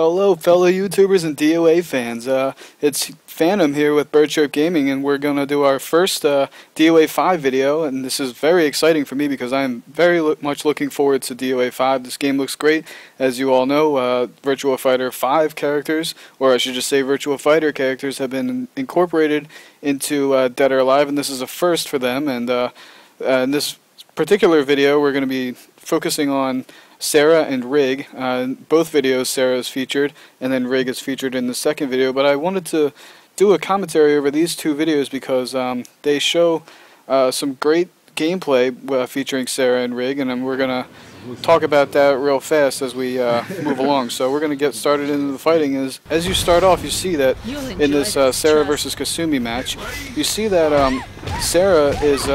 Hello, fellow YouTubers and DOA fans. It's Phantom here with Birdchirp Gaming, and we're going to do our first DOA 5 video, and this is very exciting for me because I'm very much looking forward to DOA 5. This game looks great. As you all know, Virtua Fighter 5 characters, or I should just say Virtua Fighter characters, have been incorporated into Dead or Alive, and this is a first for them. And in this particular video, we're going to be focusing on Sarah and Rig. In both videos Sarah is featured and then Rig is featured in the second video, but I wanted to do a commentary over these two videos because they show some great gameplay featuring Sarah and Rig, and we're going to talk about that real fast as we move along. So we're going to get started into the fighting. As you start off, you see that in this Sarah versus Kasumi match, you see that Sarah is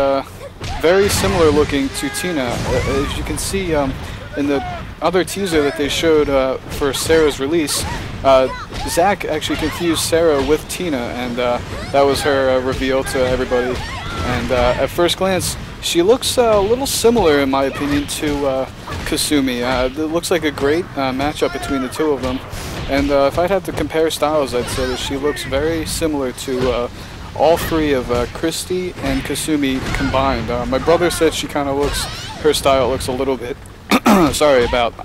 very similar looking to Tina. As you can see in the other teaser that they showed for Sarah's release, Zach actually confused Sarah with Tina, and that was her reveal to everybody. And at first glance, she looks a little similar, in my opinion, to Kasumi. It looks like a great matchup between the two of them. And if I'd have to compare styles, I'd say that she looks very similar to all three of Christy and Kasumi combined. My brother said she kind of looks, her style looks a little bit sorry about,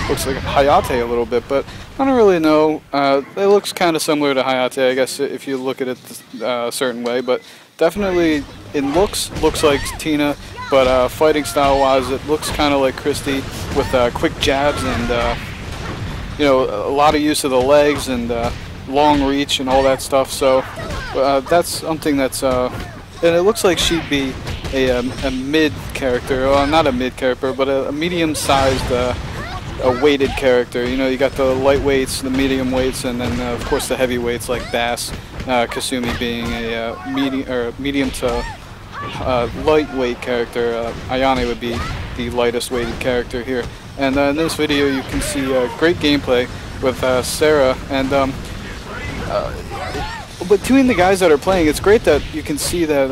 looks like Hayate a little bit, but I don't really know. It looks kind of similar to Hayate, I guess, if you look at it a certain way, but definitely in looks like Tina, but fighting style-wise, it looks kind of like Christy with quick jabs and, you know, a lot of use of the legs and long reach and all that stuff. So that's something that's, and it looks like she'd be a mid character, well, not a mid character, but a medium-sized, a weighted character. You know, you got the light weights, the medium weights, and then of course the heavy weights like Bass. Kasumi being a medium to lightweight character. Ayane would be the lightest weighted character here. And in this video, you can see great gameplay with Sarah. And between the guys that are playing, it's great that you can see that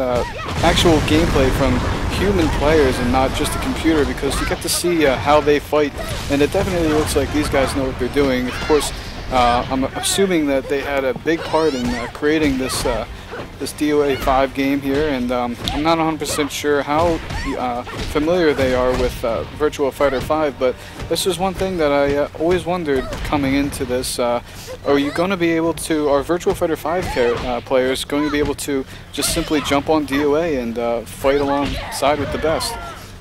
actual gameplay from human players and not just a computer, because you get to see how they fight, and it definitely looks like these guys know what they're doing. Of course, I'm assuming that they had a big part in creating this this DOA 5 game here, and I'm not 100% sure how familiar they are with Virtua Fighter 5, but this is one thing that I always wondered coming into this. Are you going to be able to, are Virtua Fighter 5 players going to be able to just simply jump on DOA and fight alongside with the best?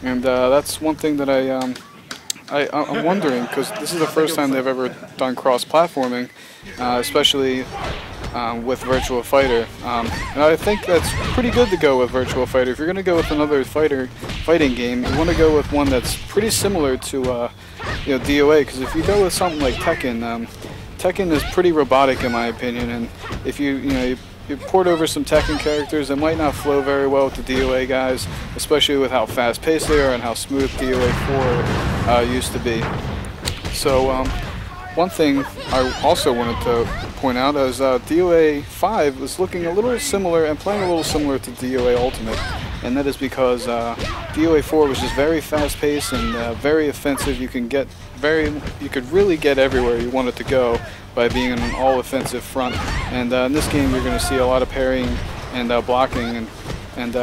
And that's one thing that I'm wondering, because this is the first time they've ever done cross-platforming, especially with Virtua Fighter. And I think that's pretty good to go with Virtua Fighter. If you're going to go with another fighting game, you want to go with one that's pretty similar to you know, DOA, because if you go with something like Tekken, Tekken is pretty robotic in my opinion, and if you port over some Tekken characters, it might not flow very well with the DOA guys, especially with how fast-paced they are and how smooth DOA 4 used to be. So one thing I also wanted to point out is DOA 5 was looking a little similar and playing a little similar to DOA Ultimate, and that is because DOA 4 was just very fast-paced and very offensive. You could really get everywhere you wanted to go by being in an all-offensive front. And in this game, you're going to see a lot of parrying and blocking and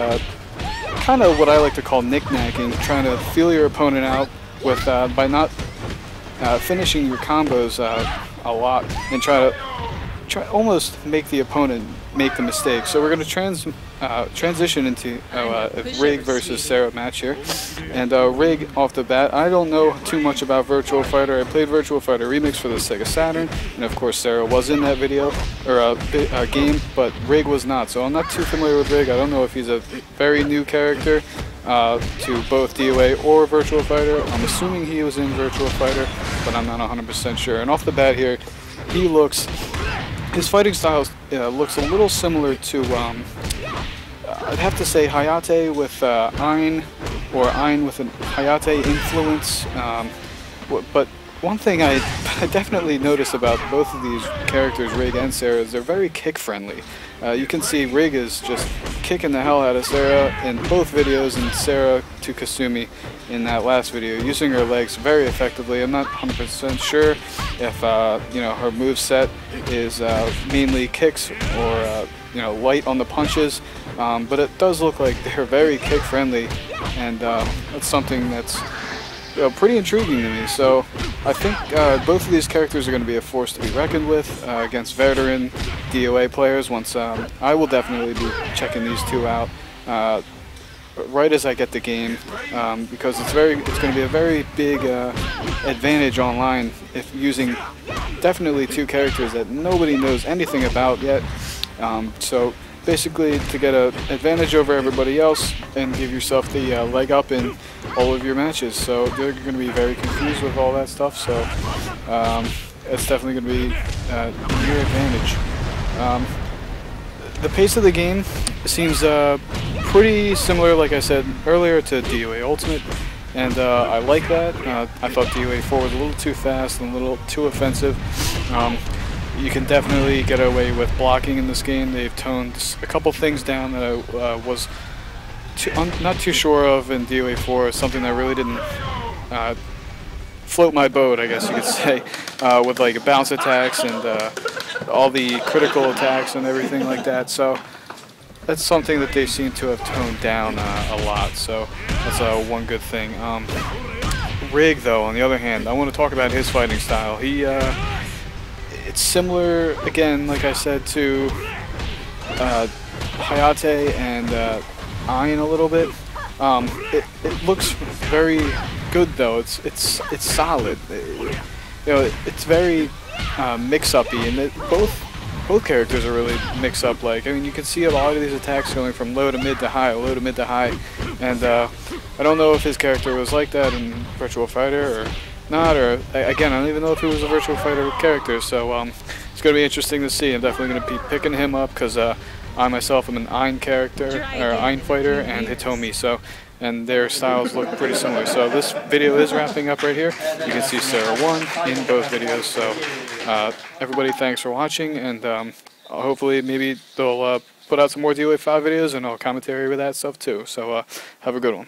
kind of what I like to call knick-knacking, trying to feel your opponent out with by not finishing your combos a lot and try almost make the opponent make the mistake. So we're going to transition into a Rig versus Sarah match here. And Rig, off the bat, I don't know too much about Virtua Fighter. I played Virtua Fighter Remix for the Sega Saturn, and of course Sarah was in that video, or game, but Rig was not. So I'm not too familiar with Rig. I don't know if he's a very new character to both DOA or Virtua Fighter. I'm assuming he was in Virtua Fighter, but I'm not 100% sure. And off the bat here, his fighting style looks a little similar to, I'd have to say Hayate with Ain, or Ain with a Hayate influence. But one thing I definitely notice about both of these characters, Rig and Sarah, is they're very kick-friendly. You can see Rig is just kicking the hell out of Sarah in both videos, and Sarah to Kasumi in that last video, using her legs very effectively. I'm not 100% sure if her move set is mainly kicks or light on the punches, but it does look like they're very kick friendly, and that's something that's pretty intriguing to me. So I think both of these characters are going to be a force to be reckoned with against veteran DOA players. Once I will definitely be checking these two out right as I get the game, because it's going to be a very big advantage online if using definitely two characters that nobody knows anything about yet. So basically, to get an advantage over everybody else and give yourself the leg up in all of your matches. So they're going to be very confused with all that stuff. So it's definitely going to be your advantage. The pace of the game seems pretty similar, like I said earlier, to DOA Ultimate, and I like that. I thought DOA 4 was a little too fast and a little too offensive. You can definitely get away with blocking in this game. They've toned a couple things down that I was not too sure of in DOA 4, something that really didn't float my boat, I guess you could say, with like bounce attacks and all the critical attacks and everything like that. So that's something that they seem to have toned down a lot, so that's one good thing. Rig, though, on the other hand, I want to talk about his fighting style. It's similar, again, like I said, to Hayate and Ain a little bit. It looks very good, though. It's solid. It's very mix-up-y, and both characters are really mix-up. Like, I mean, you can see a lot of these attacks going from low to mid to high, low to mid to high, and I don't know if his character was like that in Virtua Fighter or not, or again, I don't even know if he was a Virtua Fighter character. So it's going to be interesting to see. I'm definitely going to be picking him up because I myself am an Ain character, or Ain fighter, and Hitomi, and their styles look pretty similar. So this video is wrapping up right here. You can see Sarah 1 in both videos. So everybody, thanks for watching, and hopefully maybe they'll put out some more DOA 5 videos, and I'll commentary with that stuff too. So have a good one.